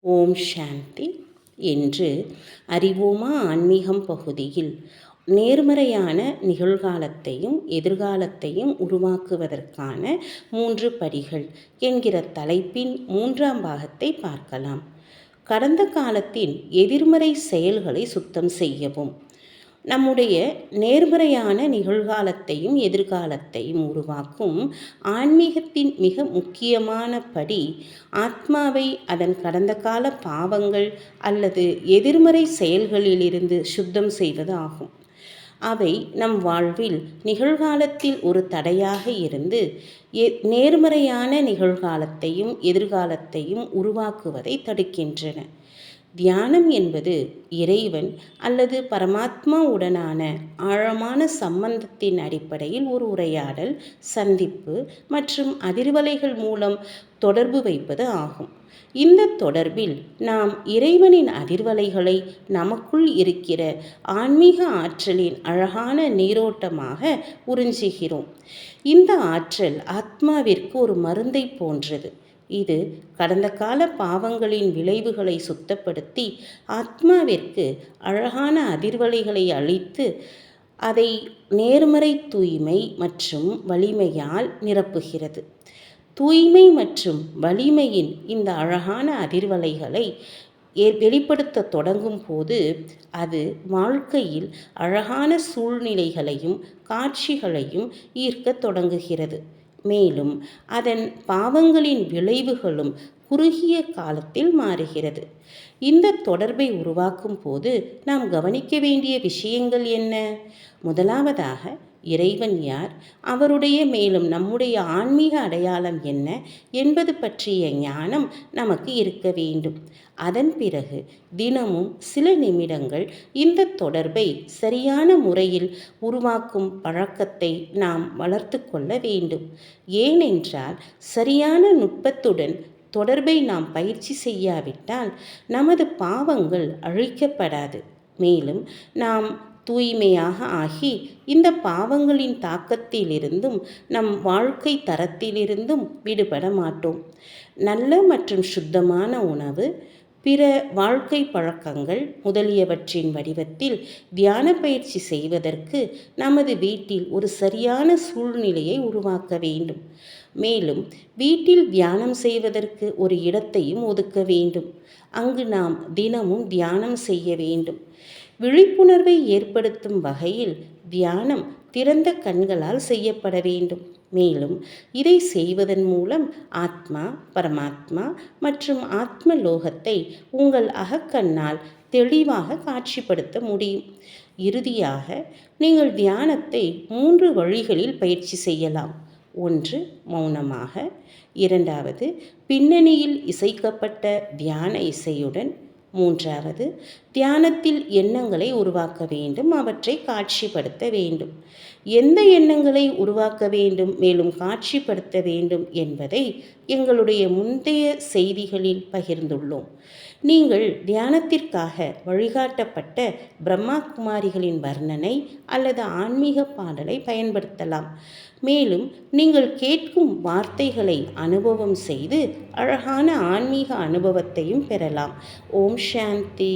ஓம் சாந்தி. என்று அறிவோமா ஆன்மீகம் பகுதியில் நேர்மறையான நிகழ்காலத்தையும் எதிர்காலத்தையும் உருவாக்குவதற்கான 3 படிகள் என்கிற தலைப்பின் 3ஆம் பாகத்தை பார்க்கலாம். கடந்த காலத்தின் எதிர்மறை செயல்களை சுத்தம் செய்யவும். நம்முடைய நேர்மறையான நிகழ்காலத்தையும் எதிர்காலத்தையும் உருவாக்கும் ஆன்மீகத்தின் மிக முக்கியமான படி ஆத்மாவை அதன் கடந்த கால பாவங்கள் அல்லது எதிர்மறை செயல்களிலிருந்து சுத்தம் செய்வது ஆகும். அவை நம் வாழ்வில் நிகழ்காலத்தில் ஒரு தடையாக இருந்து நேர்மறையான நிகழ்காலத்தையும் எதிர்காலத்தையும் உருவாக்குவதை தடுக்கின்றன. தியானம் என்பது இறைவன் அல்லது பரமாத்மா உடனான ஆழமான சம்பந்தத்தின் அடிப்படையில் ஒரு உரையாடல், சந்திப்பு மற்றும் அதிர்வலைகள் மூலம் தொடர்பு வைப்பது ஆகும். இந்த தொடர்பில் நாம் இறைவனின் அதிர்வலைகளை நமக்குள் இருக்கிற ஆன்மீக ஆற்றலின் அழகான நீரோட்டமாக உறிஞ்சுகிறோம். இந்த ஆற்றல் ஆத்மாவிற்கு ஒரு மருந்தை போன்றது. இது கடந்த கால பாவங்களின் விளைவுகளை சுத்தப்படுத்தி ஆத்மாவிற்கு அழகான அதிர்வலைகளை அளித்து அதை நேர்மறை தூய்மை மற்றும் வலிமையால் நிரப்புகிறது. தூய்மை மற்றும் வலிமையின் இந்த அழகான அதிர்வலைகளை வெளிப்படுத்த தொடங்கும் போது அது வாழ்க்கையில் அழகான சூழ்நிலைகளையும் காட்சிகளையும் ஈர்க்க தொடங்குகிறது. மேலும் அதன் பாவங்களின் விளைவுகளும் குறுகிய காலத்தில் மாறுகிறது. இந்த தொடர்பை உருவாக்கும் போது நாம் கவனிக்க வேண்டிய விஷயங்கள் என்ன? முதலாவதாக, இறைவன் யார், அவருடைய மேலும் நம்முடைய ஆன்மீக அடையாளம் என்ன என்பது பற்றிய ஞானம் நமக்கு இருக்க வேண்டும். அதன் பிறகு தினமும் சில நிமிடங்கள் இந்த தொடர்பை சரியான முறையில் உருவாக்கும் பழக்கத்தை நாம் வளர்த்து கொள்ள வேண்டும். ஏனென்றால் சரியான நுட்பத்துடன் தொடர்பை நாம் பயிற்சி செய்யாவிட்டால் நமது பாவங்கள் அழிக்கப்படாது. மேலும் நாம் தூய்மையாக ஆகி இந்த பாவங்களின் தாக்கத்திலிருந்தும் நம் வாழ்க்கை தரத்திலிருந்தும் விடுபட மாட்டோம். நல்ல மற்றும் சுத்தமான உணவு, பிற வாழ்க்கை பழக்கங்கள் முதலியவற்றின் வடிவத்தில் தியான பயிற்சி செய்வதற்கு நமது வீட்டில் ஒரு சரியான சூழ்நிலையை உருவாக்க வேண்டும். மேலும் வீட்டில் தியானம் செய்வதற்கு ஒரு இடத்தையும் ஒதுக்க வேண்டும். அங்கு நாம் தினமும் தியானம் செய்ய வேண்டும். விழிப்புணர்வை ஏற்படுத்தும் வகையில் தியானம் திறந்த கண்களால் செய்யப்பட வேண்டும். மேலும் இதை செய்வதன் மூலம் ஆத்மா, பரமாத்மா மற்றும் ஆத்ம லோகத்தை உங்கள் அகக்கண்ணால் தெளிவாக காட்சிப்படுத்த முடியும். இறுதியாக, நீங்கள் தியானத்தை 3 வழிகளில் பயிற்சி செய்யலாம். 1. மௌனமாக. 2. பின்னணியில் இசைக்கப்பட்ட தியான இசையுடன். 3. தியானத்தில் எண்ணங்களை உருவாக்க வேண்டும், அவற்றை காட்சிப்படுத்த வேண்டும். எந்த எண்ணங்களை உருவாக்க வேண்டும் மேலும் காட்சிப்படுத்த வேண்டும் என்பதை எங்களுடைய முந்தைய செய்திகளில் பகிர்ந்துள்ளோம். நீங்கள் தியானத்திற்காக வழிகாட்டப்பட்ட பிரம்மா குமாரிகளின் வர்ணனை அல்லது ஆன்மீக பாடலை பயன்படுத்தலாம். மேலும் நீங்கள் கேட்கும் வார்த்தைகளை அனுபவம் செய்து அழகான ஆன்மீக அனுபவத்தையும் பெறலாம். ஓம் சாந்தி.